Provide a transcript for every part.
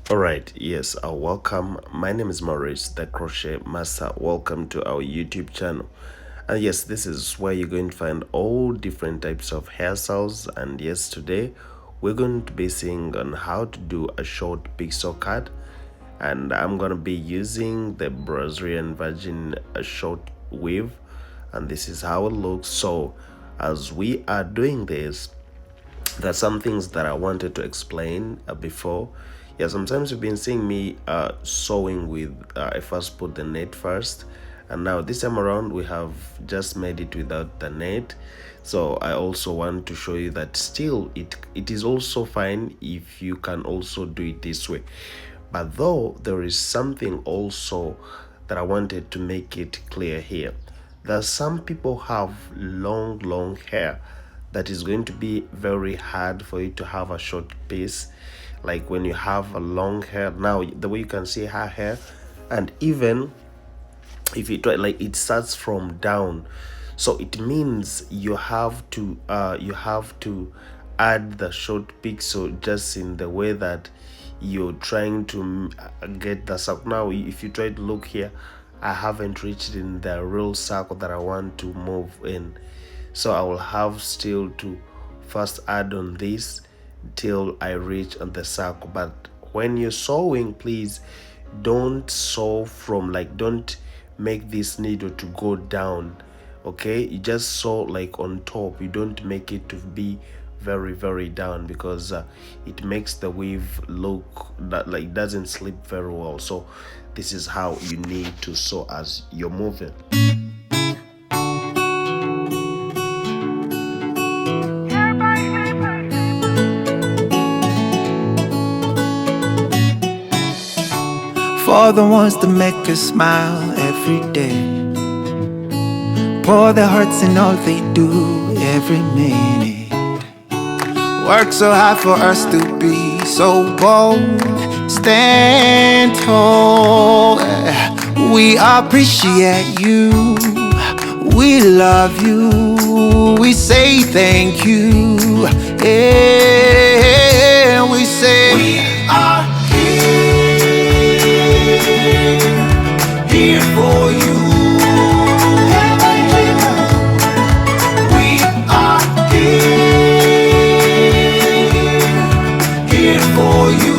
Alright, yes, welcome. My name is Maurice, the Crochet Master. Welcome to our YouTube channel. And yes, this is where you're going to find all different types of hairstyles. And yes, today we're going to be seeing on how to do a short pixel cut. And I'm going to be using the Brazilian Virgin short weave. And this is how it looks. So as we are doing this, there's some things that I wanted to explain before. Yeah, sometimes you've been seeing me sewing with I first put the net first, and now this time around we have just made it without the net. So I also want to show you that still it is also fine if you can also do it this way. But though there is something also that I wanted to make it clear here, that some people have long hair that is going to be very hard for you to have a short piece. Like when you have a long hair, now the way you can see her hair, and even if you try, like it starts from down, so it means you have to add the short pixel just in the way that you're trying to get the circle. Now if you try to look here, I haven't reached in the real circle that I want to move in, so I will have still to first add on this till I reach on the circle. But when you're sewing, please don't sew from, like, don't make this needle to go down, okay? You just sew like on top. You don't make it to be very down, because it makes the weave look that like doesn't slip very well. So this is how you need to sew as you're moving. For the ones that make us smile every day, pour their hearts in all they do every minute. Work so hard for us to be so bold, stand tall. We appreciate you, we love you, we say thank you. Yeah, we say we are here for you. We are here for you.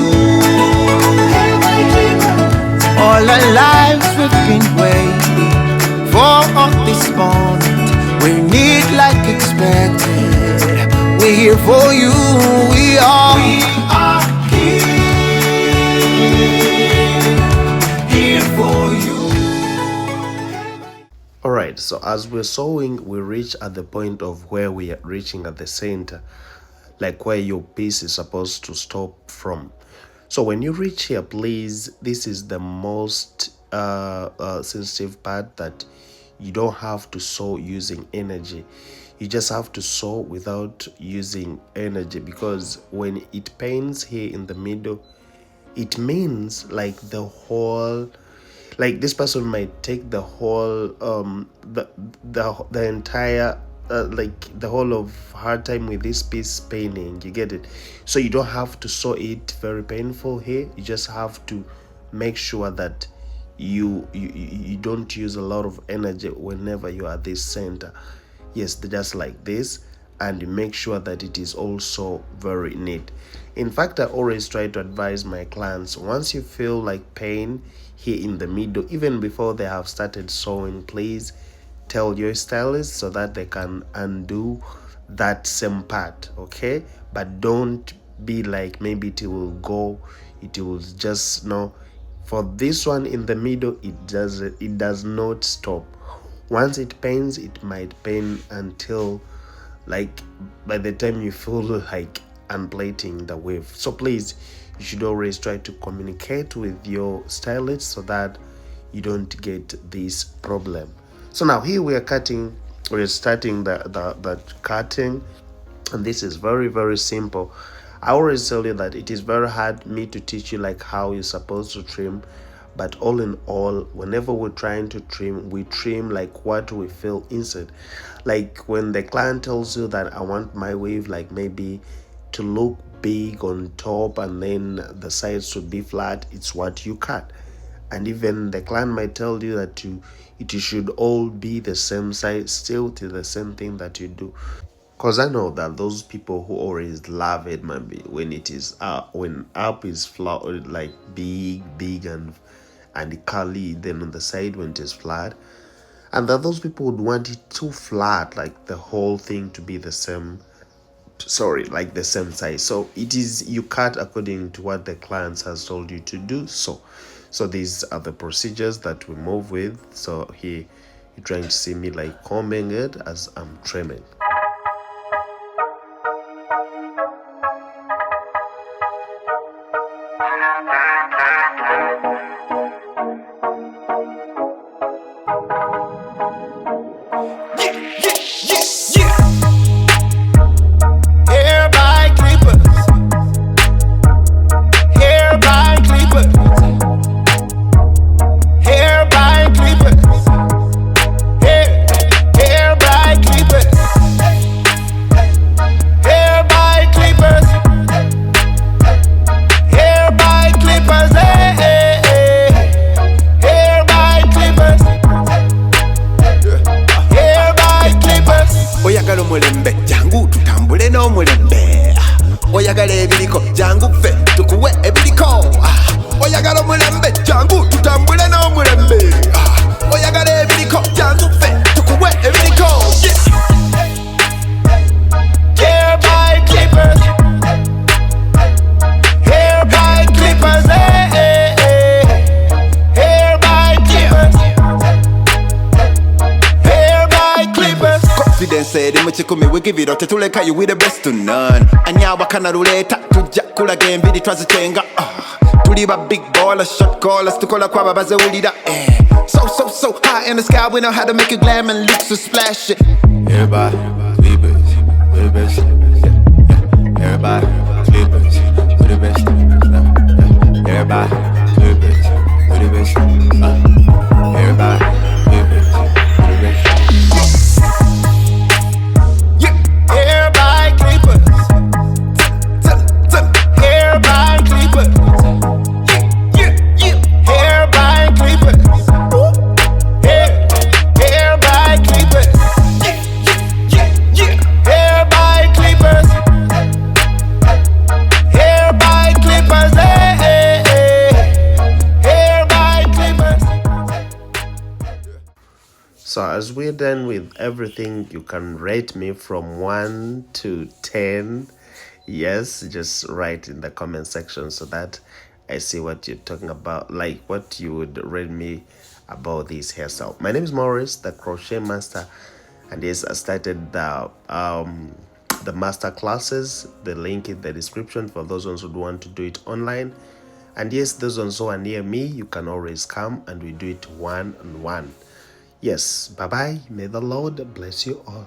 All our lives we've been waiting for this moment. We need like expected. We're here for you. We are here for you. Alright, so as we're sewing, we reach at the point of where we are reaching at the center, like where your piece is supposed to stop from. So when you reach here, please, this is the most sensitive part, that you don't have to sew using energy. You just have to sew without using energy, because when it pains here in the middle, it means like the whole, like this person might take the whole the entire like the whole of hard time with this piece paining. You get it? So you don't have to sew it very painful here. You just have to make sure that you don't use a lot of energy whenever you are at this center. Yes, just like this, and you make sure that it is also very neat. In fact, I always try to advise my clients, once you feel like pain here in the middle, even before they have started sewing, please tell your stylist so that they can undo that same part, okay? But don't be like, maybe it will go, it will just, no. For this one in the middle, it does not stop. Once it pains, it might pain until, like, by the time you feel like unplaiting the weave. So please, you should always try to communicate with your stylist so that you don't get this problem. So now here we are cutting we're starting the cutting, and this is very, very simple. I always tell you that it is very hard me to teach you like how you're supposed to trim, but all in all, whenever we're trying to trim, we trim like what we feel inside. Like when the client tells you that I want my wave like maybe to look big on top and then the sides should be flat, it's what you cut. And even the client might tell you that it should all be the same size, still to the same thing that you do. Cause I know that those people who always love it, maybe when it is when up is flat, like big and curly, then on the side when it is flat, and that those people would want it too flat, like the whole thing to be the same. Sorry, like the same size. So it is, you cut according to what the clients has told you to do. So these are the procedures that we move with. So here you're trying to see me like combing it as I'm trimming. oyagala ebiriko jangu ffe tukuwe ebiriko oyagala omulembe jangu tutambule n'omulembe oyagala ebiriko jangu ffe tukuwe ebiriko Hair by clippers, hair by clippers, hair by clippers, hair by clippers. Confidence eri mu kikumi we give it out tetuleka you with the best to none anyawa kana ruleta tujja kulaga embiri twazitenga tuli ba big ballers shot callers tukola kwaba bazewulira so high in the sky we know how to make it glam and look so splashy. Everybody clippers we the best, everybody clippers we the best, everybody clippers we the best, everybody clippers we the best. Hair by clippers, hair by clippers, hair by clippers, hair by clippers, hair by clippers, hair by clippers, hair by clippers. So as we're done with everything, you can rate me from 1 to 10. Yes, just write in the comment section so that I see what you're talking about, like what you would rate me about this hairstyle. My name is Maurice, the crochet master, and yes, I started the master classes. The link in the description for those ones who want to do it online. And yes, those ones who are near me, you can always come and we do it one-on-one. Yes, bye-bye. May the Lord bless you all.